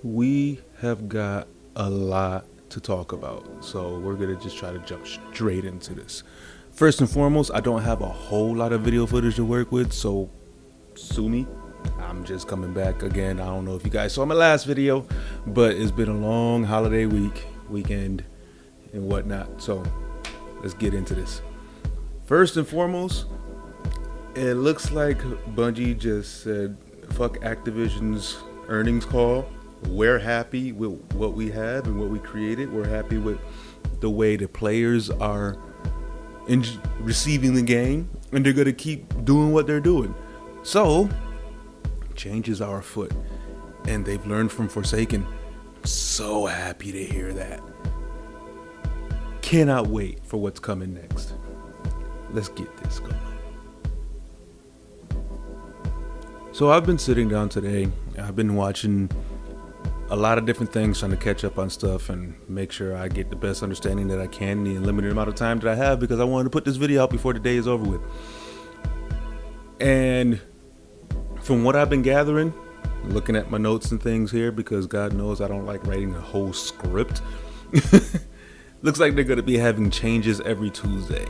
We have got a lot to talk about, so we're gonna just try to jump straight into this. First and foremost, I don't have a whole lot of video footage to work with, so sue me. I'm just coming back again. I don't know if you guys saw my last video, but it's been a long holiday weekend, and whatnot. So let's get into this. First and foremost, it looks like Bungie just said, fuck Activision's earnings call. We're happy with what we have and what we created. We're happy with the way the players are receiving the game, and they're going to keep doing what they're doing. So, changes are afoot, and they've learned from Forsaken. So happy to hear that. Cannot wait for what's coming next. Let's get this going. So I've been sitting down today. I've been watching a lot of different things, trying to catch up on stuff and make sure I get the best understanding that I can in the limited amount of time that I have, because I wanted to put this video out before the day is over with. And from what I've been gathering, looking at my notes and things here, because God knows I don't like writing a whole script, looks like they're going to be having changes every Tuesday.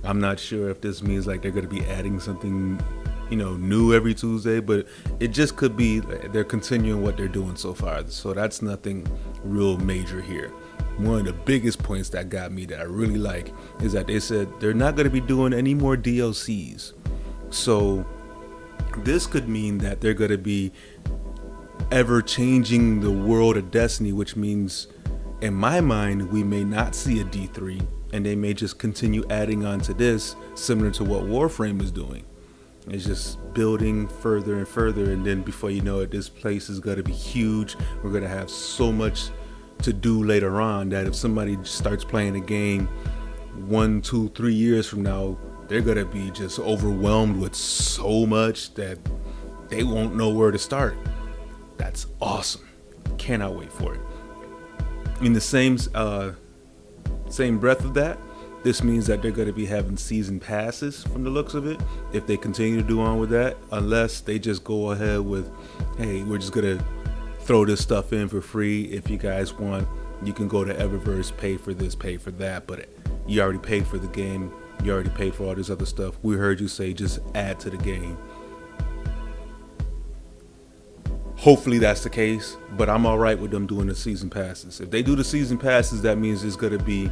I'm not sure if this means like they're going to be adding something new every Tuesday, but it just could be they're continuing what they're doing so far. So that's nothing real major here. One of the biggest points that got me that I really like is that they said they're not going to be doing any more DLCs. So this could mean that they're going to be ever changing the world of Destiny, which means in my mind we may not see a D3, and they may just continue adding on to this, similar to what Warframe is doing. It's just building further and further, and then before you know it, this place is going to be huge. We're going to have so much to do later on that if somebody starts playing a game 1, 2, 3 years from now, they're going to be just overwhelmed with so much that they won't know where to start. That's awesome. Cannot wait for it. In the same breath of that, this means that they're going to be having season passes from the looks of it, if they continue to do on with that, unless they just go ahead with, hey, we're just going to throw this stuff in for free. If you guys want, you can go to Eververse, pay for this, pay for that, but you already paid for the game, you already paid for all this other stuff. We heard you say just add to the game. Hopefully that's the case, but I'm all right with them doing the season passes. If they do the season passes, that means it's going to be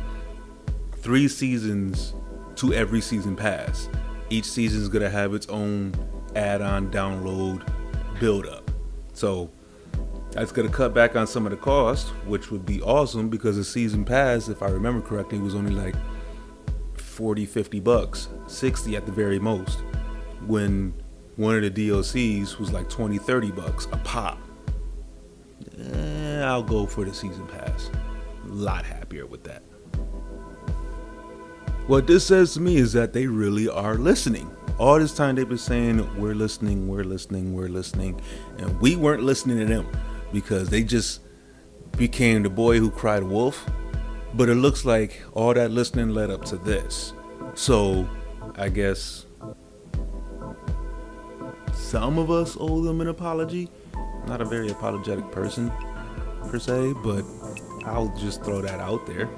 3 seasons to every season pass. Each season is going to have its own add-on, download, build-up. So that's going to cut back on some of the cost, which would be awesome, because a season pass, if I remember correctly, was only like $40-50, 60 at the very most, when one of the DLCs was like $20-30 a pop. I'll go for the season pass. A lot happier with that. What this says to me is that they really are listening. All this time they've been saying, we're listening, we're listening, we're listening. And we weren't listening to them, because they just became the boy who cried wolf. But it looks like all that listening led up to this. So I guess some of us owe them an apology. I'm not a very apologetic person per se, but I'll just throw that out there.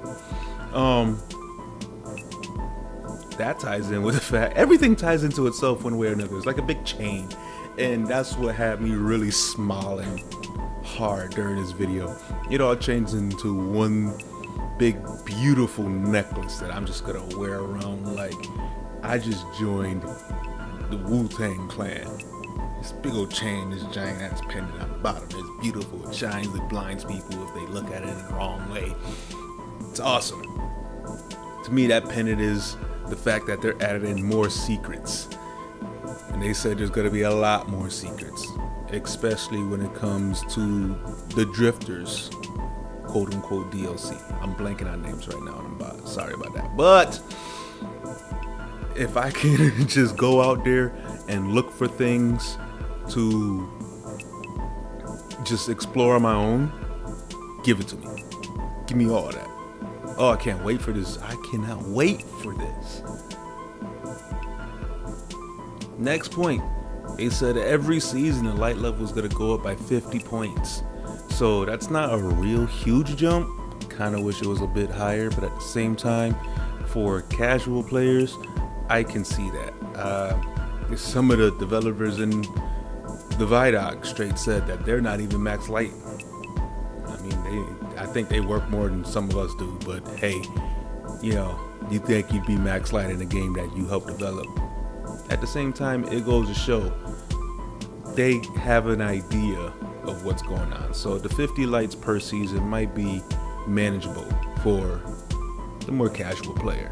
That ties in with the fact everything ties into itself one way or another. It's like a big chain, and that's what had me really smiling hard during this video. It all changed into one big beautiful necklace that I'm just gonna wear around like I just joined the Wu-Tang Clan. This big old chain, this giant ass pendant on the bottom. It's beautiful. It shines. It blinds people if they look at it in the wrong way. It's awesome. To me, that pendant is the fact that they're adding more secrets, and they said there's going to be a lot more secrets, especially when it comes to the Drifters quote-unquote DLC. I'm blanking on names right now, and I'm sorry about that, but if I can just go out there and look for things to just explore on my own, give it to me. Give me all that. Oh, I can't wait for this. I cannot wait for this. Next point. They said every season the light level is going to go up by 50 points. So So that's not a real huge jump. Kind of wish it was a bit higher, but at the same time, for casual players, I can see that. Some of the developers in the Vidoc straight said that they're not even max light. I mean, I think they work more than some of us do, but hey, you think you'd be max light in a game that you helped develop. At the same time, it goes to show they have an idea of what's going on. So the 50 lights per season might be manageable for the more casual player.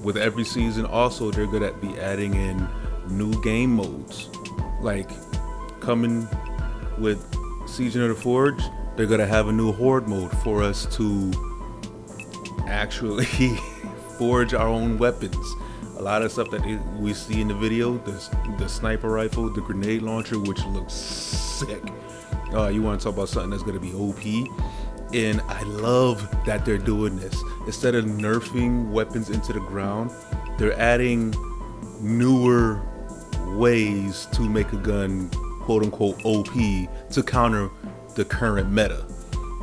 With every season, also they're good at be adding in new game modes. Like coming with Siege of the Forge, they're gonna have a new horde mode for us to actually forge our own weapons. A lot of stuff that we see in the video, the sniper rifle, the grenade launcher, which looks sick. You want to talk about something that's going to be OP? And I love that they're doing this. Instead of nerfing weapons into the ground, they're adding newer ways to make a gun quote unquote OP to counter the current meta.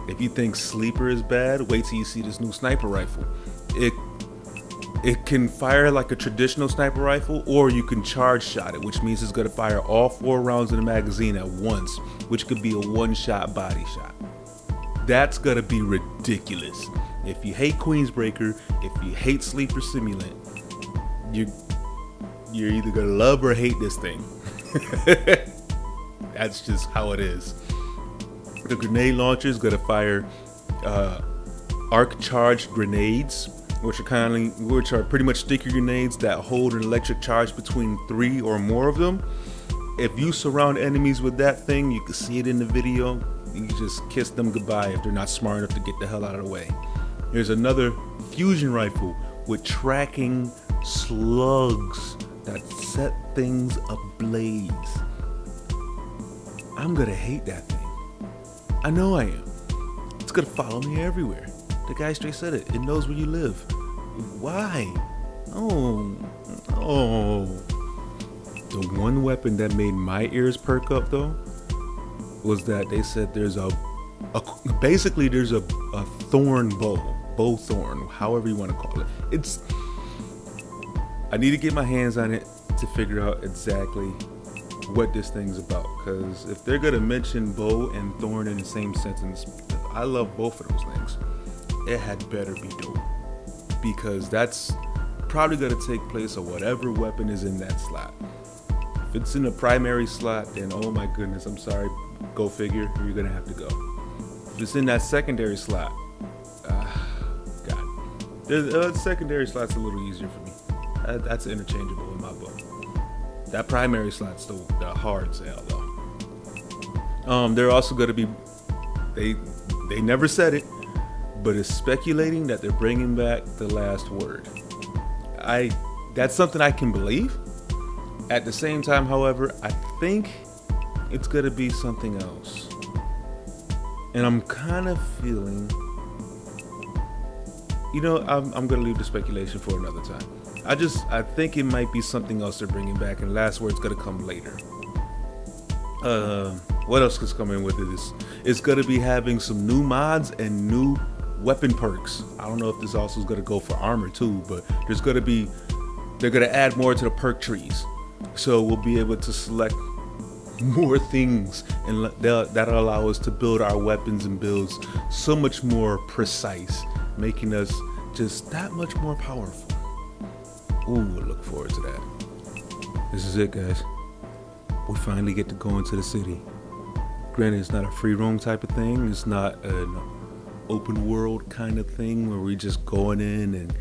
If you think sleeper is bad, wait till you see this new sniper rifle. It can fire like a traditional sniper rifle, or you can charge shot it, which means it's going to fire all 4 rounds in the magazine at once, which could be a one-shot body shot. That's going to be ridiculous. If you hate Queensbreaker, if you hate Sleeper Simulant, you're either going to love or hate this thing. That's just how it is. The grenade launcher is going to fire arc charged grenades, which are pretty much sticky grenades that hold an electric charge between 3 or more of them. If you surround enemies with that thing, you can see it in the video, you can just kiss them goodbye if they're not smart enough to get the hell out of the way. There's another fusion rifle with tracking slugs that set things ablaze. I'm gonna hate that thing. I know I am. It's gonna follow me everywhere. The guy straight said it. It knows where you live. Why? Oh. The one weapon that made my ears perk up though was that they said there's basically there's a thorn bow thorn, however you want to call it. I need to get my hands on it to figure out exactly what this thing's about, because if they're gonna mention bow and thorn in the same sentence, I love both of those things. It had better be dope, because that's probably going to take place of whatever weapon is in that slot. If it's in the primary slot, then oh my goodness, I'm sorry, go figure, you're going to have to go. If it's in that secondary slot, God, the secondary slot's a little easier for me. That's interchangeable in my book. That primary slot's the hard sell though. They're also going to be, they never said it, but it's speculating that they're bringing back the last word. That's something I can believe. At the same time, however, I think it's gonna be something else. And I'm kind of feeling, I'm gonna leave the speculation for another time. I think it might be something else they're bringing back, and last word's gonna come later. What else is coming with it? It's gonna be having some new mods and new weapon perks. I don't know if this also is going to go for armor too, but they're going to add more to the perk trees, so we'll be able to select more things, and that'll allow us to build our weapons and builds so much more precise, making us just that much more powerful. Ooh, I look forward to that. This is it, guys. We finally get to go into the city. Granted, it's not a free roam type of thing. It's not an open world kind of thing where we just going in and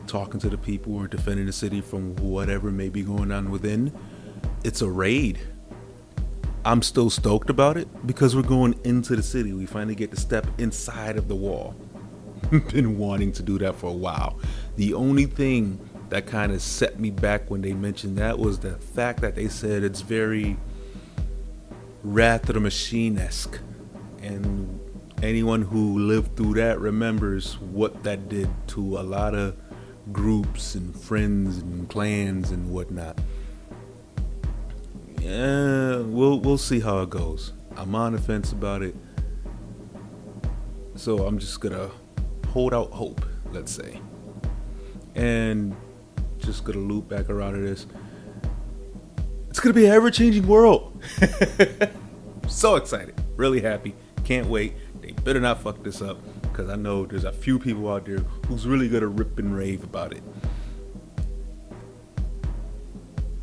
talking to the people or defending the city from whatever may be going on within. It's a raid. I'm still stoked about it because we're going into the city. We finally get to step inside of the wall. Been wanting to do that for a while. The only thing that kind of set me back when they mentioned that was the fact that they said it's very Wrath of the Machine-esque, and anyone who lived through that remembers what that did to a lot of groups and friends and clans and whatnot. Yeah, we'll see how it goes. I'm on the fence about it, so I'm just gonna hold out hope, let's say, and just gonna loop back around to this. It's gonna be an ever-changing world. So excited, really happy, can't wait. They better not fuck this up, because I know there's a few people out there who's really gonna rip and rave about it.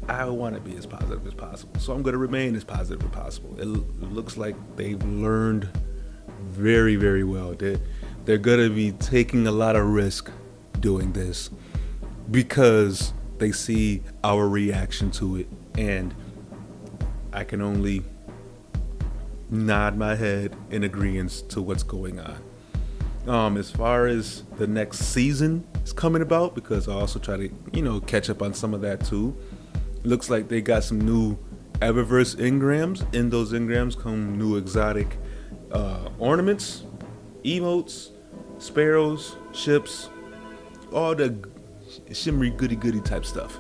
I want to be as positive as possible, so I'm going to remain as positive as possible. It looks like they've learned very, very well. They're going to be taking a lot of risk doing this because they see our reaction to it, and I can only nod my head in agreement to what's going on. As far as the next season is coming about, because I also try to, catch up on some of that too. Looks like they got some new Eververse engrams. In those engrams come new exotic ornaments, emotes, sparrows, ships, all the shimmery goody type stuff.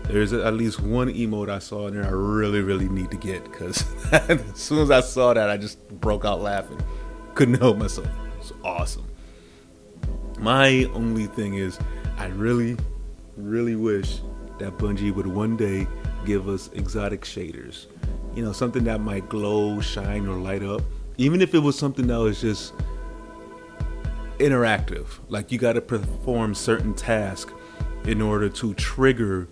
There's at least one emote I saw in there I really, really need to get, because as soon as I saw that, I just broke out laughing. Couldn't help myself. It's awesome. My only thing is, I really, really wish that Bungie would one day give us exotic shaders. Something that might glow, shine, or light up. Even if it was something that was just interactive. Like you got to perform certain tasks in order to trigger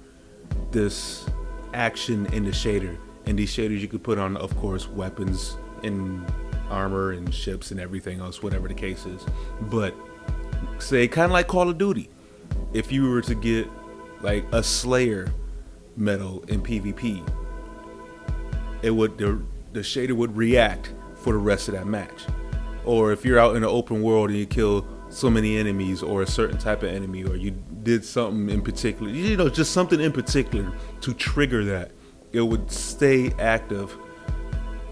this action in the shader. And these shaders you could put on, of course, weapons and armor and ships and everything else, whatever the case is. But say kind of like Call of Duty. If you were to get like a Slayer medal in PvP, it would the shader would react for the rest of that match. Or if you're out in the open world and you kill so many enemies, or a certain type of enemy, or you did something in particular, just something in particular to trigger that, it would stay active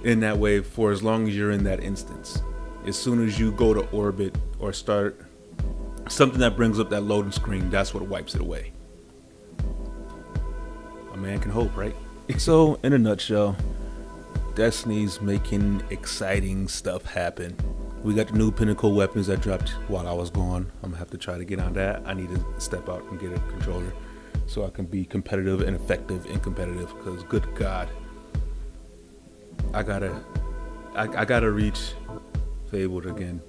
in that way for as long as you're in that instance. As soon as you go to orbit or start something that brings up that loading screen, that's what wipes it away. A man can hope, right? So, in a nutshell, Destiny's making exciting stuff happen. We got the new pinnacle weapons that dropped while I was gone. I'm gonna have to try to get on that. I need to step out and get a controller so I can be competitive and effective and competitive, because good God, I gotta reach Fabled again.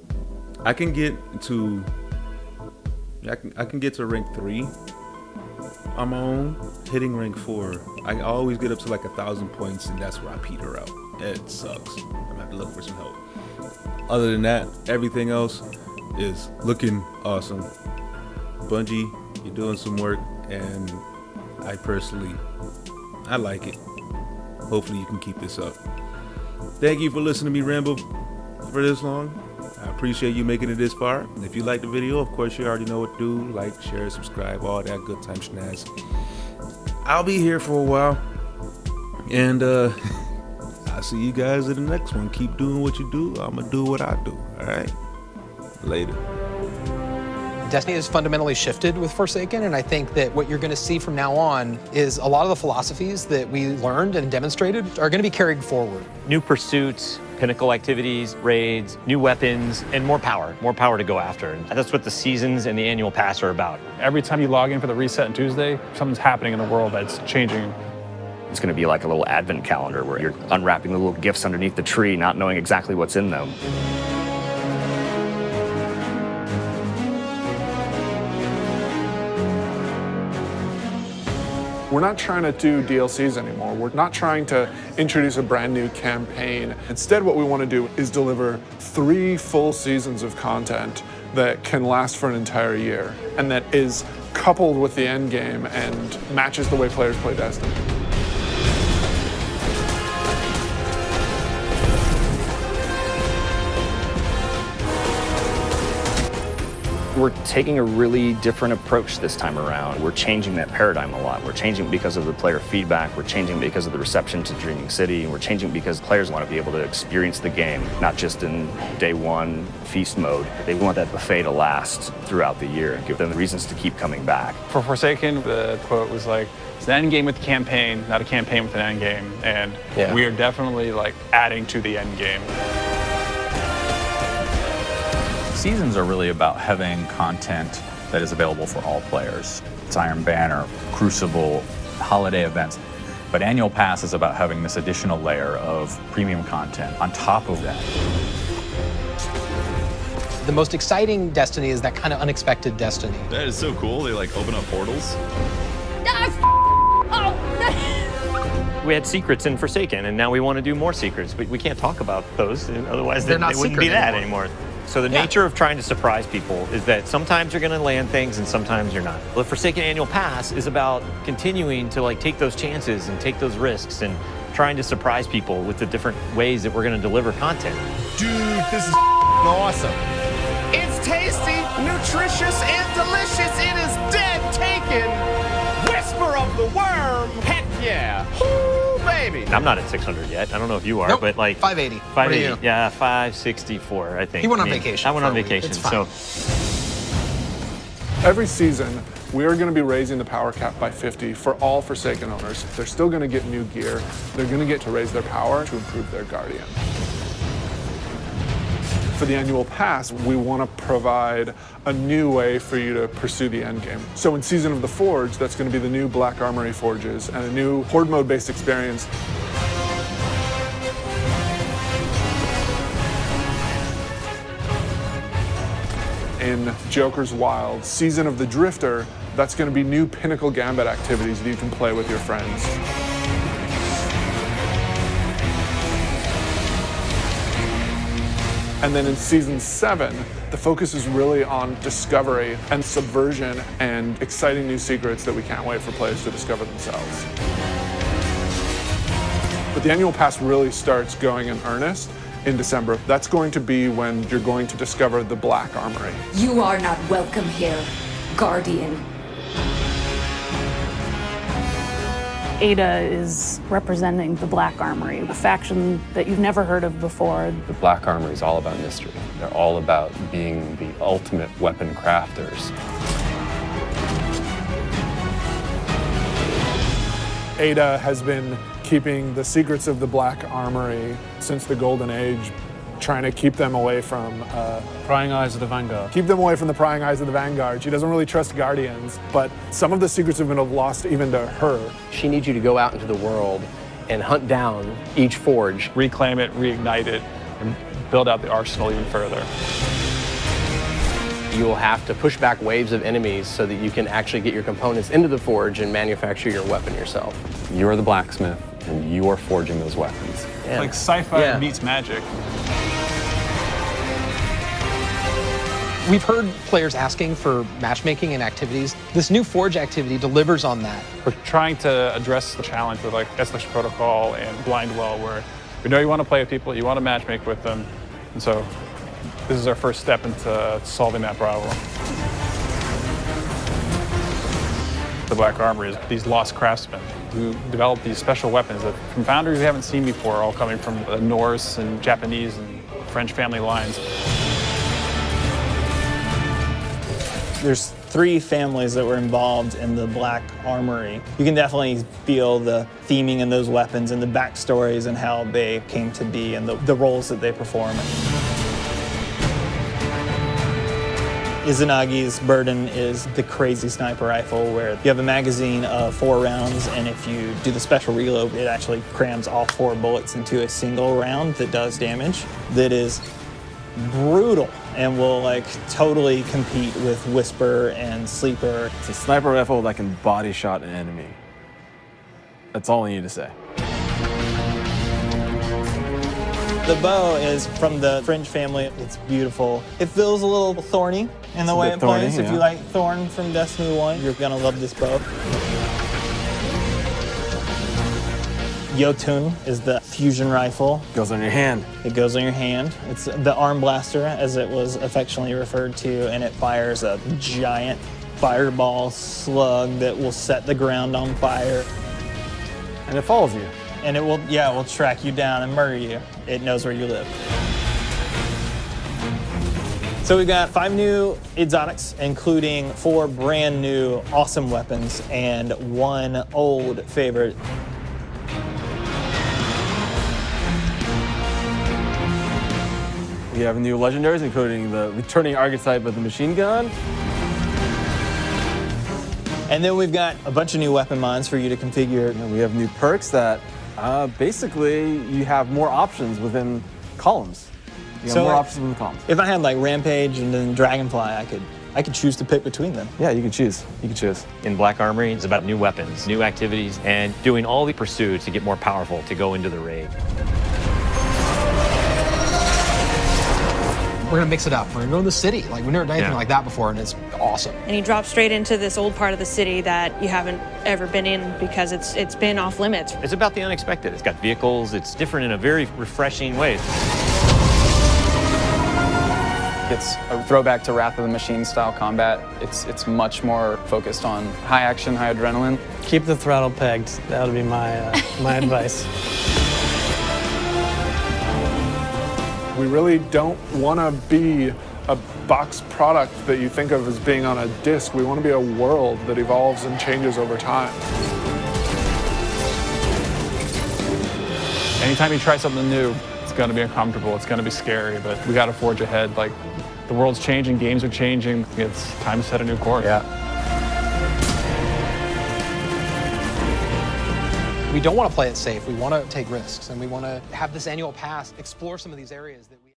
I can get to rank 3 on my own. Hitting rank 4, I always get up to like 1,000 points, and that's where I peter out. It sucks. I'm gonna have to look for some help. Other than that, everything else is looking awesome. Bungie, you're doing some work, and I like it. Hopefully you can keep this up. Thank you for listening to me ramble for this long. I appreciate you making it this far. And if you like the video, of course, you already know what to do. Like, share, subscribe, all that good time shenanigans. I'll be here for a while. And I'll see you guys in the next one. Keep doing what you do. I'm going to do what I do. All right? Later. Destiny has fundamentally shifted with Forsaken, and I think that what you're going to see from now on is a lot of the philosophies that we learned and demonstrated are going to be carried forward. New pursuits, pinnacle activities, raids, new weapons, and more power to go after. And that's what the seasons and the annual pass are about. Every time you log in for the reset on Tuesday, something's happening in the world that's changing. It's going to be like a little advent calendar where you're unwrapping the little gifts underneath the tree, not knowing exactly what's in them. We're not trying to do DLCs anymore. We're not trying to introduce a brand new campaign. Instead, what we want to do is deliver 3 full seasons of content that can last for an entire year, and that is coupled with the end game and matches the way players play Destiny. We're taking a really different approach this time around. We're changing that paradigm a lot. We're changing because of the player feedback. We're changing because of the reception to Dreaming City. We're changing because players want to be able to experience the game, not just in day one feast mode. They want that buffet to last throughout the year and give them reasons to keep coming back. For Forsaken, the quote was like, it's an end game with a campaign, not a campaign with an end game. And we are definitely like adding to the end game. Seasons are really about having content that is available for all players. It's Iron Banner, Crucible, holiday events. But Annual Pass is about having this additional layer of premium content on top of that. The most exciting Destiny is that kind of unexpected Destiny. That is so cool. They like open up portals. We had secrets in Forsaken, and now we want to do more secrets. We can't talk about those, otherwise They're they not wouldn't secret be that anymore. So the nature of trying to surprise people is that sometimes you're going to land things and sometimes you're not. The Forsaken Annual Pass is about continuing to like take those chances and take those risks and trying to surprise people with the different ways that we're going to deliver content. Dude, this is awesome. It's tasty, nutritious, and delicious. It is dead taken. Whisper of the worm. Heck yeah. Woo, baby. I'm not at 600 yet. I don't know if you are, Nope, but like 580. 580. Yeah, 564, I think. He went on vacation I went for on a week. vacation, It's fine. so Every season, we are going to be raising the power cap by 50 for all Forsaken owners. They're still going to get new gear. They're going to get to raise their power to improve their Guardian. For the annual pass, we want to provide a new way for you to pursue the end game. So in Season of the Forge, that's going to be the new Black Armory forges and a new Horde mode based experience. In Joker's Wild, Season of the Drifter, that's going to be new Pinnacle Gambit activities that you can play with your friends. And then in Season 7, the focus is really on discovery and subversion and exciting new secrets that we can't wait for players to discover themselves. But the annual pass really starts going in earnest in December. That's going to be when you're going to discover the Black Armory. You are not welcome here, Guardian. Ada is representing the Black Armory, a faction that you've never heard of before. The Black Armory is all about mystery. They're all about being the ultimate weapon crafters. Ada has been keeping the secrets of the Black Armory since the Golden Age, trying to keep them away from Prying eyes of the Vanguard. keep them away from the prying eyes of the Vanguard. She doesn't really trust Guardians, but some of the secrets have been lost even to her. She needs you to go out into the world and hunt down each forge. Reclaim it, reignite it, and build out the arsenal even further. You will have to push back waves of enemies so that you can actually get your components into the forge and manufacture your weapon yourself. You're the blacksmith, and you are forging those weapons. Yeah. Like sci-fi meets magic. We've heard players asking for matchmaking and activities. This new Forge activity delivers on that. We're trying to address the challenge with like Escalation Protocol and Blind Well, where we know you want to play with people, you want to matchmake with them, and so this is our first step into solving that problem. The Black Armory is these lost craftsmen who develop these special weapons that from founders we haven't seen before, all coming from the Norse and Japanese and French family lines. There's 3 families that were involved in the Black Armory. You can definitely feel the theming in those weapons and the backstories and how they came to be and the roles that they perform. Izanagi's burden is the crazy sniper rifle where you have a magazine of 4 rounds, and if you do the special reload, it actually crams all 4 bullets into a single round that does damage. That is brutal and will like totally compete with Whisper and Sleeper. It's a sniper rifle that can body shot an enemy. That's all I need to say. The bow is from the Fringe family. It's beautiful. It feels a little thorny in the way it plays. Thorny, If you like Thorn from Destiny 1, you're gonna love this bow. Jotun is the fusion rifle. Goes on your hand. It goes on your hand. It's the arm blaster, as it was affectionately referred to, and it fires a giant fireball slug that will set the ground on fire. And it follows you. And it will track you down and murder you. It knows where you live. So we've got 5 new exotics, including 4 brand new awesome weapons and 1 old favorite. We have new legendaries, including the returning archetype of the machine gun. And then we've got a bunch of new weapon mods for you to configure. And we have new perks that basically you have more options within columns. You have more options within columns. If I had like Rampage and then Dragonfly, I could choose to pick between them. Yeah, you can choose. You can choose. In Black Armory, it's about new weapons, new activities, and doing all the pursuits to get more powerful to go into the raid. We're gonna mix it up. We're gonna go to the city. Like, we've never done anything like that before, and it's awesome. And you drop straight into this old part of the city that you haven't ever been in because it's been off limits. It's about the unexpected. It's got vehicles. It's different in a very refreshing way. It's a throwback to Wrath of the Machine style combat. It's much more focused on high action, high adrenaline. Keep the throttle pegged. That would be my advice. We really don't want to be a box product that you think of as being on a disc. We want to be a world that evolves and changes over time. Anytime you try something new, it's going to be uncomfortable, it's going to be scary, but we got to forge ahead. Like, the world's changing, games are changing, it's time to set a new course. Yeah. We don't want to play it safe. We want to take risks, and we want to have this annual pass explore some of these areas that we